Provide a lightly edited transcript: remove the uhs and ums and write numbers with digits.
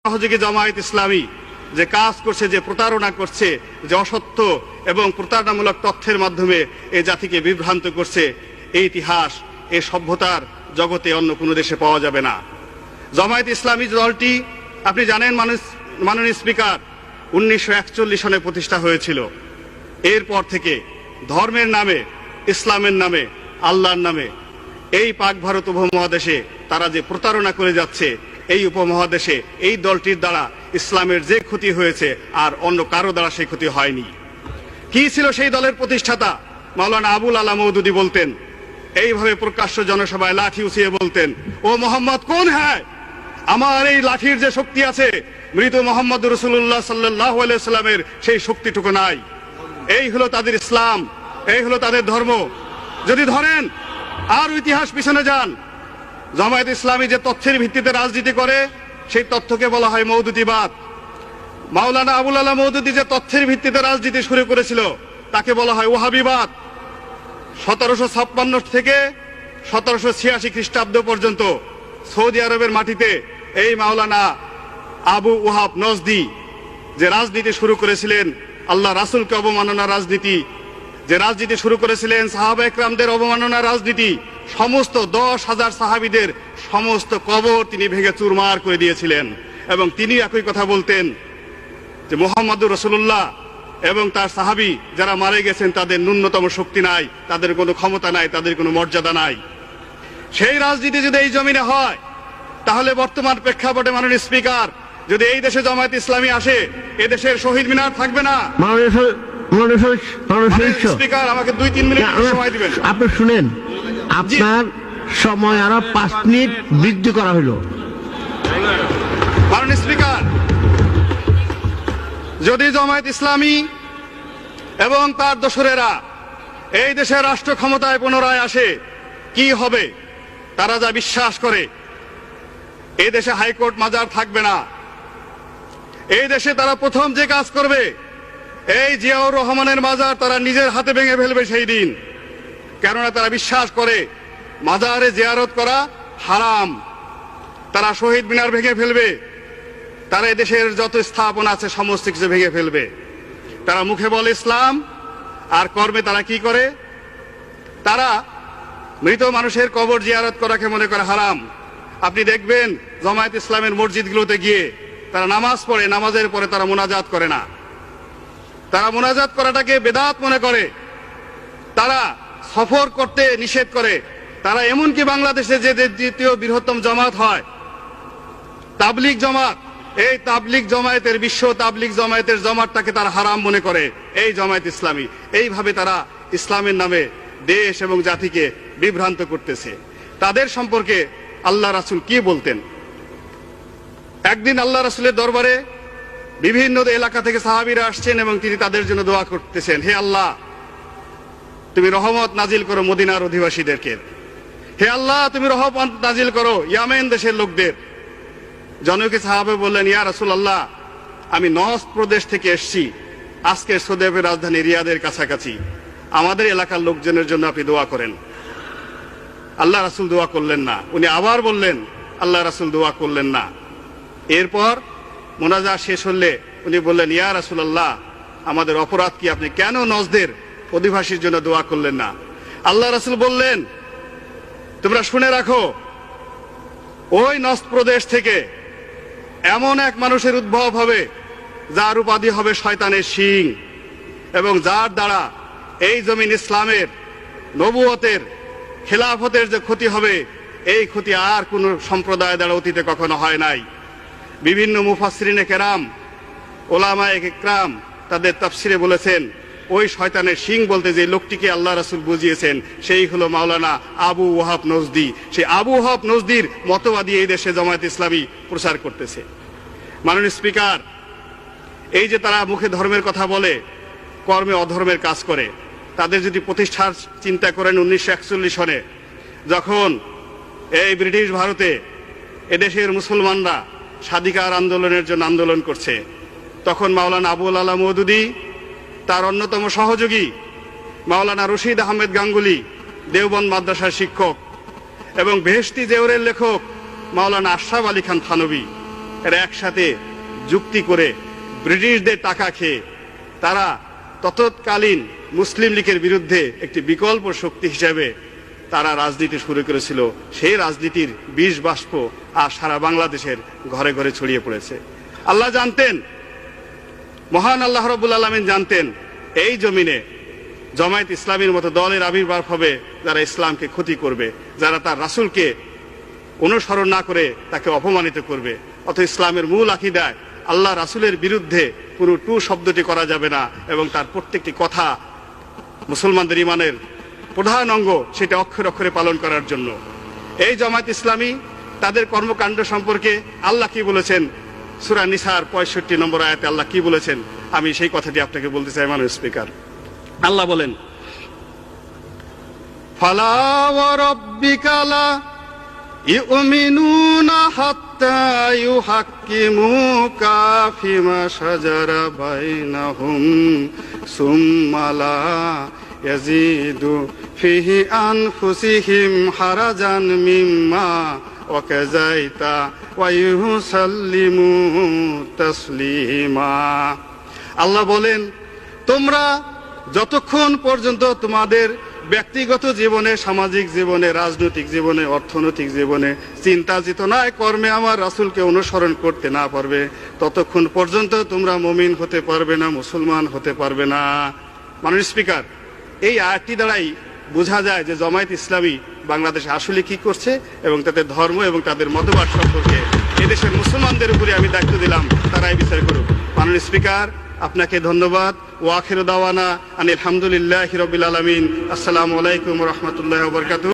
সহযোগী জামায়াত ইসলামী যে কাজ করছে, যে প্রতারণা করছে, যে অসত্য এবং প্রতারণামূলক তথ্যের মাধ্যমে এই জাতিকে বিভ্রান্ত করছে, এই ইতিহাস এই সভ্যতার জগতে অন্য কোনো দেশে পাওয়া যাবে না। জামায়াত ইসলামী দলটি আপনি জানেন মাননীয় স্পিকার 1941 সনে প্রতিষ্ঠা হয়েছিল। এরপর থেকে ধর্মের নামে, ইসলামের নামে, আল্লাহর নামে এই পাক ভারত উপমহাদেশে তারা যে প্রতারণা করে যাচ্ছে, এই উপমহাদেশে এই দলটির দ্বারা ইসলামের যে ক্ষতি হয়েছে আর অন্য কারো দ্বারা সেই ক্ষতি হয়নি। কি ছিল সেই দলের প্রতিষ্ঠাতা? মাওলানা আবুল আলা মওদুদী বলতেন, এইভাবে প্রকাশ্য জনসভায় লাঠি উঠিয়ে বলতেন, ও মোহাম্মদ কোন হ্যায়, আমার এই লাঠির যে শক্তি আছে মৃত মোহাম্মদ রাসূলুল্লাহ সাল্লাল্লাহু আলাইহি সাল্লামের সেই শক্তিটুকু নাই। এই হলো তাদের ইসলাম, এই হলো তাদের ধর্ম। যদি ধরেন আর ইতিহাস পিছনে যান, জামায়াত ইসলামী যে তথ্যের ভিত্তিতে রাজনীতি করে সেই তথ্যকে বলা হয় মওদুদিবাদ। মাওলানা আবুল আলা মওদুদী যে তথ্যের ভিত্তিতে রাজনীতি শুরু করেছিল তাকে বলা হয় ওয়াহাবিবাদ। 1756 থেকে 1786 খ্রিস্টাব্দ পর্যন্ত সৌদি আরবের মাটিতে এই মাওলানা আবু ওয়াহাব নজদি যে রাজনীতি শুরু করেছিলেন, আল্লাহ রাসূলকে অবমাননার রাজনীতি, যে রাজনীতি শুরু করেছিলেন সাহাবা একরামদের অবমাননার রাজনীতি, সমস্ত 10,000 সাহাবীদের সমস্ত কবর তিনি ভেঙে চুরমার করে দিয়েছিলেন। এবং তিনি একই কথা বলতেন যে মুহাম্মদুর রাসূলুল্লাহ এবং তার সাহাবী যারা মারা গেছেন তাদের ন্যূনতম শক্তি নাই, তাদের কোনো ক্ষমতা নাই, তাদের কোনো মর্যাদা নাই। সেই রাজনীতি যদি এই জমিনে হয় তাহলে বর্তমান প্রেক্ষাপটে মাননীয় স্পিকার, যদি এই দেশে জামায়াত ইসলামী আসে, এই দেশের শহীদ মিনার থাকবে না। স্পিকার আমাকে 2-3 মিনিট সময় দিবেন। আপনি শুনেন, আপনার সময় আরো 5 মিনিট বৃদ্ধি করা হলো। মাননীয় স্পিকার, যদি জামায়াত ইসলামী এবং তার দোসরেরা এই দেশের রাষ্ট্র ক্ষমতায় পুনরায় আসে, কি হবে? তারা যা বিশ্বাস করে, এই দেশে হাইকোর্ট মাজার থাকবে না। এই দেশে তারা প্রথম যে কাজ করবে, এই জিয়াউর রহমানের মাজার তারা নিজের হাতে ভেঙে ফেলবে সেই দিন। কেননা তারা বিশ্বাস করে মাজারে জিয়ারত করা হারাম। তারা শহীদ মিনার ভেঙে ফেলবে, তারা এদেশের যত স্থাপনা আছে সমস্ত কিছু ভেঙে ফেলবে। তারা মুখে বলে ইসলাম, আর কর্মে তারা কি করে? তারা মৃত মানুষের কবর জিয়ারত করাকে মনে করে হারাম। আপনি দেখবেন জামায়াত ইসলামের মসজিদগুলোতে গিয়ে তারা নামাজ পড়ে, নামাজের পরে তারা মুনাজাত করে না। তারা মুনাজাত করাটাকে বেদাত মনে করে। তারা সফর করতে নিষেধ করে। তারা এমনকি বাংলাদেশে যে দ্বিতীয় বৃহত্তম জামাত হয় তাবলিগ জামাত, এই তাবলিগ জামায়াতের, বিশ্ব তাবলিগ জামায়াতের জামাতটাকে তারা হারাম মনে করে এই জামায়াত ইসলামী। এইভাবে তারা ইসলামের নামে দেশ এবং জাতিকে বিভ্রান্ত করতেছে। তাদের সম্পর্কে আল্লাহ রাসূল কি বলতেন? একদিন আল্লাহ রাসূলের দরবারে বিভিন্ন এলাকা থেকে সাহাবীরা আসছেন এবং তিনি তাদের জন্য দোয়া করতেছেন, হে আল্লাহ, তুমি রহমত নাজিল করো মদিনার অধিবাসীদেরকে। হে আল্লাহ, তুমি রহমত নাজিল করো ইয়ামেন দেশের লোকদের। জনৈক সাহাবা বললেন, ইয়া রাসূলুল্লাহ, আমি নজদ প্রদেশ থেকে এসেছি, আজকে সৌদি আরবের রাজধানী রিয়াদের কাছাকাছি, আমাদের এলাকার লোকজনের জন্য আপনি দোয়া করেন। আল্লাহ রাসূল দোয়া করলেন না। উনি আবার বললেন, আল্লাহ রাসূল দোয়া করলেন না। এরপর মোনাজাত শেষ হলে উনি বললেন, ইয়া রাসূলুল্লাহ, আমাদের অপরাধ কি? আপনি কেন নজদের অধিবাসীর জন্য দোয়া করলেন না? আল্লাহ রাসূল বললেন, তোমরা শুনে রাখো, ওই নজদ প্রদেশ থেকে এমন এক মানুষের উদ্ভব হবে যার উপাধি হবে শয়তানের শিং, এবং যার দ্বারা এই জমিন ইসলামের, নবুয়তের, খেলাফতের যে ক্ষতি হবে, এই ক্ষতি আর কোন সম্প্রদায় দ্বারা অতীতে কখনো হয় নাই। বিভিন্ন মুফাসসিরিনে কেরাম, ওলামায়ে ইকরাম তাদের তাফসিরে বলেছেন, ওই শয়তানের শিং বলতে যে লোকটিকে আল্লাহ রাসূল বুঝিয়েছেন সেই হলো মাওলানা আবু ওয়াহাব নজদি। সেই আবু ওয়াহাব নজদির মতবাদী এই দেশে জামায়াত ইসলামী প্রচার করতেছে। মাননীয় স্পিকার, এই যে তারা মুখে ধর্মের কথা বলে, কর্মে অধর্মের কাজ করে, তাদের যদি প্রতিষ্ঠার চিন্তা করেন 1941 সনে যখন এই ব্রিটিশ ভারতে এদেশের মুসলমানরা স্বাধিকার আন্দোলনের জন্য আন্দোলন করছে, তখন মাওলানা আবুল আলা মওদুদী, তার অন্যতম সহযোগী মাওলানা রশিদ আহমেদ গাঙ্গুলি, দেওবন্দ মাদ্রাসার শিক্ষক, এবং বেহেশতি জেওরের লেখক মাওলানা আশরাফ আলী খান থানভী, এরা একসাথে যুক্তি করে ব্রিটিশদের টাকা খেয়ে তারা তৎকালীন মুসলিম লীগের বিরুদ্ধে একটি বিকল্প শক্তি হিসেবে তারা রাজনীতি শুরু করেছিল। সেই রাজনীতির বিষ বাষ্প আর সারা বাংলাদেশের ঘরে ঘরে ছড়িয়ে পড়েছে। আল্লাহ জানতেন, মহান আল্লাহ রাব্বুল আলামিন জানতেন, এই জমিনে জামায়াত ইসলামীর মতো দলের আবির্ভাব হবে যারা ইসলামকে ক্ষতি করবে, যারা তার রাসূলকে অনুসরণ না করে তাকে অপমানিত করবে। অত ইসলামের মূল আকীদায় আল্লাহ রাসূলের বিরুদ্ধে কোনো টু শব্দটি করা যাবে না, এবং তার প্রত্যেকটি কথা মুসলমানদের ঈমানের প্রধান অঙ্গ, সেটা অক্ষরে অক্ষরে পালন করার জন্য। এই জামায়াত ইসলামী তাদের কর্মকাণ্ড সম্পর্কে আল্লাহ কি বলেছেন, সূরা নিসার 65 নম্বর আয়াতে আল্লাহ কি বলেছেন, আমি সেই কথাটি আপনাকে বলতে চাই মাননীয় স্পিকার। আল্লাহ বলেন, ফালা ওয়া রাব্বিকা লা ইউমিনুনা হাত্তা ইউহাক্কিমুকা ফিমা শাজারা বাইনাহুম সুম্মা লা ইয়াজিদু ফিহি আনফুসিহিম হারাজান মিম্মা ওয়াকাযাইতা ওয়া ইউসাল্লিমু তাসলিমা। আল্লাহ বলেন, তোমরা যতক্ষণ পর্যন্ত তোমাদের ব্যক্তিগত জীবনে, সামাজিক জীবনে, রাজনৈতিক জীবনে, অর্থনৈতিক জীবনে চিন্তা চেতনায় কর্মে আমার রাসূলকে অনুসরণ করতে না পারবে, ততক্ষণ পর্যন্ত তোমরা মুমিন হতে পারবে না, মুসলমান হতে পারবে না। মাননীয় স্পিকার, এই আয়াতটি দ্বারাই বোঝা যায় যে জামায়াত ইসলামী বাংলাদেশে আসলে কি করছে এবং তাদের ধর্ম এবং তাদের মতবাদ সম্পর্কে এদেশের মুসলমানদের উপরে আমি দায়িত্ব দিলাম, তারাই বিচার করুক। মাননীয় স্পিকার, আপনাকে ধন্যবাদ। ওয়া আখিরু দাওয়ানা আনিল হামদুলিল্লাহি রাব্বিল আলামিন। আসসালামু আলাইকুম ওয়া রাহমাতুল্লাহি ওয়া বারাকাতুহু।